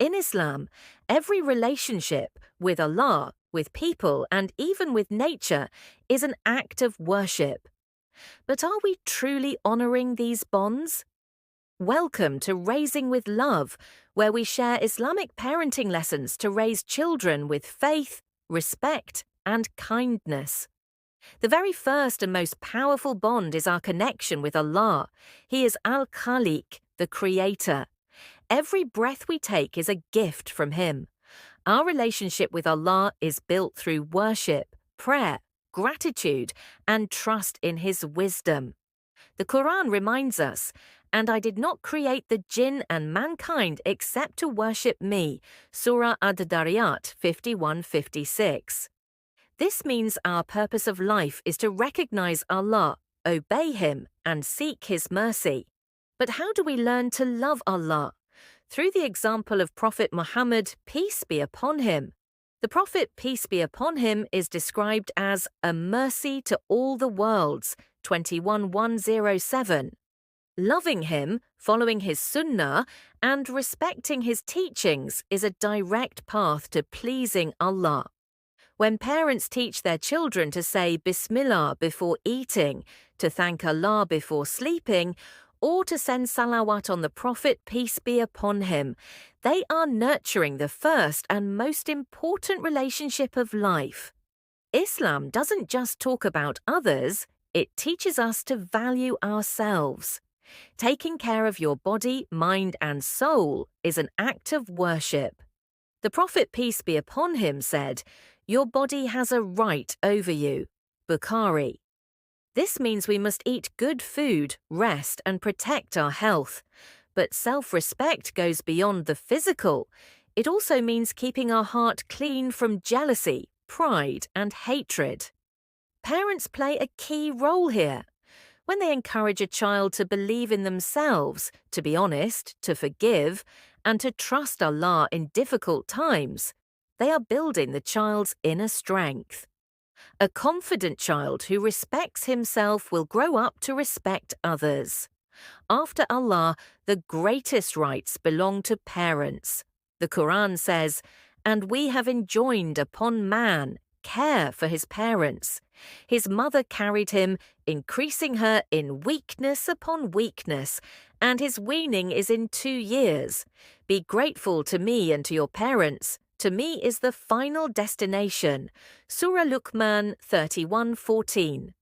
In Islam, every relationship with Allah, with people, and even with nature is an act of worship. But are we truly honoring these bonds? Welcome to Raising with Love, where we share Islamic parenting lessons to raise children with faith, respect, and kindness. The very first and most powerful bond is our connection with Allah. He is Al-Khaliq, the Creator. Every breath we take is a gift from Him. Our relationship with Allah is built through worship, prayer, gratitude, and trust in His wisdom. The Quran reminds us, "And I did not create the jinn and mankind except to worship me." Surah Ad-Dariyat 51-56. This means our purpose of life is to recognize Allah, obey Him, and seek His mercy. But how do we learn to love Allah? Through the example of Prophet Muhammad, peace be upon him. The Prophet, peace be upon him, is described as a mercy to all the worlds, 21:107. Loving him, following his sunnah, and respecting his teachings is a direct path to pleasing Allah. When parents teach their children to say Bismillah before eating, to thank Allah before sleeping, or to send salawat on the Prophet, peace be upon him, they are nurturing the first and most important relationship of life. Islam doesn't just talk about others, it teaches us to value ourselves. Taking care of your body, mind, and soul is an act of worship. The Prophet, peace be upon him, said, "Your body has a right over you." Bukhari. This means we must eat good food, rest, and protect our health. But self-respect goes beyond the physical. It also means keeping our heart clean from jealousy, pride, and hatred. Parents play a key role here. When they encourage a child to believe in themselves, to be honest, to forgive, and to trust Allah in difficult times, they are building the child's inner strength. A confident child who respects himself will grow up to respect others. After Allah, the greatest rights belong to parents. The Quran says, "And we have enjoined upon man care for his parents. His mother carried him, increasing her in weakness upon weakness, and his weaning is in 2 years. Be grateful to me and to your parents. To me is the final destination." Surah Luqman 31:14.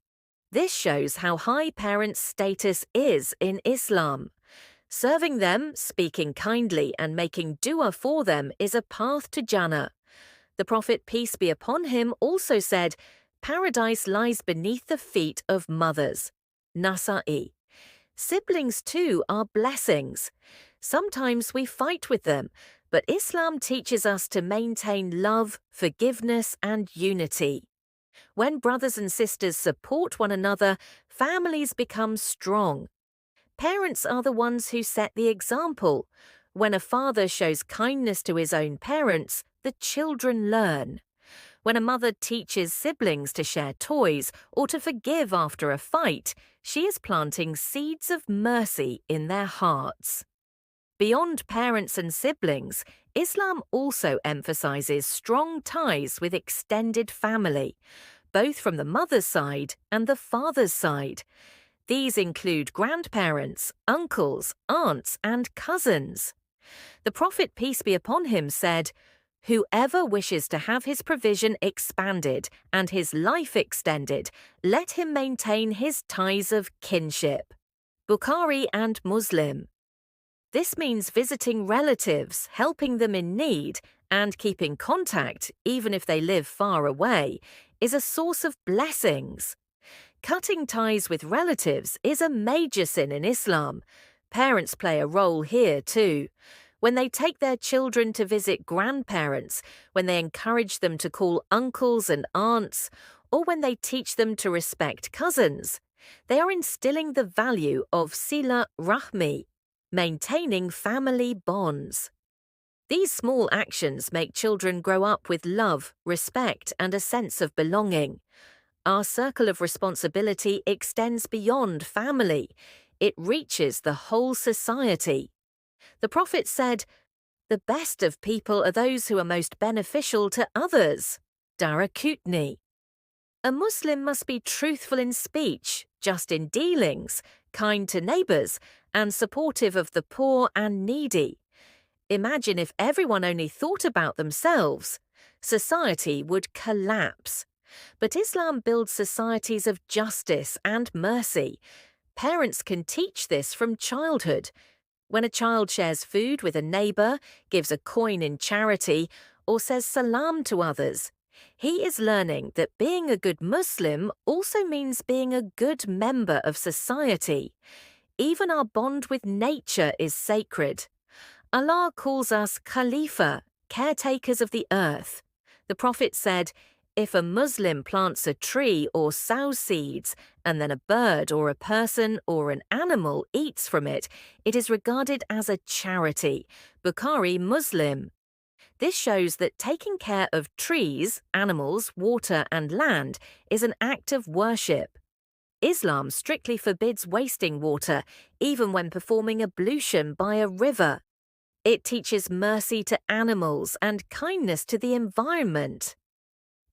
This shows how high parents' status is in Islam. Serving them, speaking kindly, and making dua for them is a path to Jannah. The Prophet, peace be upon him, also said, "Paradise lies beneath the feet of mothers." Nasa'i. Siblings too are blessings. Sometimes we fight with them, but Islam teaches us to maintain love, forgiveness, and unity. When brothers and sisters support one another, families become strong. Parents are the ones who set the example. When a father shows kindness to his own parents, the children learn. When a mother teaches siblings to share toys or to forgive after a fight, she is planting seeds of mercy in their hearts. Beyond parents and siblings, Islam also emphasizes strong ties with extended family, both from the mother's side and the father's side. These include grandparents, uncles, aunts, and cousins. The Prophet, peace be upon him, said, "Whoever wishes to have his provision expanded and his life extended, let him maintain his ties of kinship." Bukhari and Muslim. This means visiting relatives, helping them in need, and keeping contact, even if they live far away, is a source of blessings. Cutting ties with relatives is a major sin in Islam. Parents play a role here too. When they take their children to visit grandparents, when they encourage them to call uncles and aunts, or when they teach them to respect cousins, they are instilling the value of sila rahmi, maintaining family bonds. These small actions make children grow up with love, respect, and a sense of belonging. Our circle of responsibility extends beyond family. It reaches the whole society. The Prophet said, The best of people are those who are most beneficial to others. Darakutni. A Muslim must be truthful in speech, just in dealings, kind to neighbours, and supportive of the poor and needy. Imagine if everyone only thought about themselves. Society would collapse. But Islam builds societies of justice and mercy. Parents can teach this from childhood. When a child shares food with a neighbour, gives a coin in charity, or says salam to others, he is learning that being a good Muslim also means being a good member of society. Even our bond with nature is sacred. Allah calls us Khalifa, caretakers of the earth. The Prophet said, if a Muslim plants a tree or sows seeds, and then a bird or a person or an animal eats from it, it is regarded as a charity. Bukhari Muslim. This shows that taking care of trees, animals, water and land is an act of worship. Islam strictly forbids wasting water, even when performing ablution by a river. It teaches mercy to animals and kindness to the environment.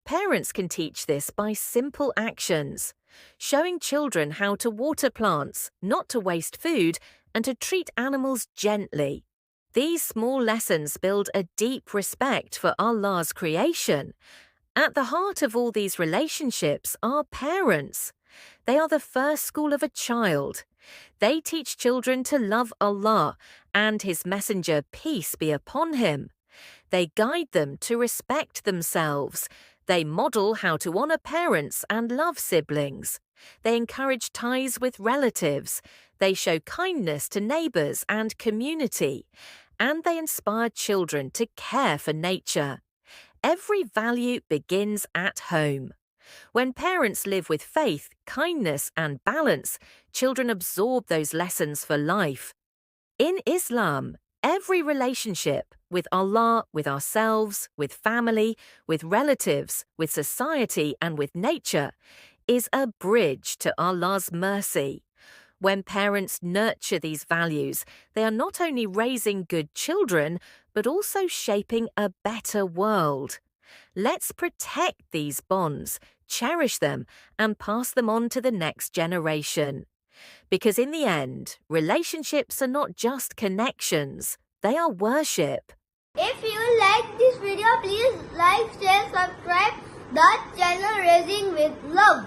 Parents can teach this by simple actions, showing children how to water plants, not to waste food, and to treat animals gently. These small lessons build a deep respect for Allah's creation. At the heart of all these relationships are parents. They are the first school of a child. They teach children to love Allah and His Messenger, peace be upon him. They guide them to respect themselves. They model how to honor parents and love siblings. They encourage ties with relatives. They show kindness to neighbors and community. And they inspire children to care for nature. Every value begins at home. When parents live with faith, kindness, and balance, children absorb those lessons for life. In Islam, every relationship with Allah, with ourselves, with family, with relatives, with society, and with nature is a bridge to Allah's mercy. When parents nurture these values, they are not only raising good children, but also shaping a better world. Let's protect these bonds, cherish them, and pass them on to the next generation. Because in the end, relationships are not just connections, they are worship. If you like this video, please like, share, subscribe the channel Raising with Love.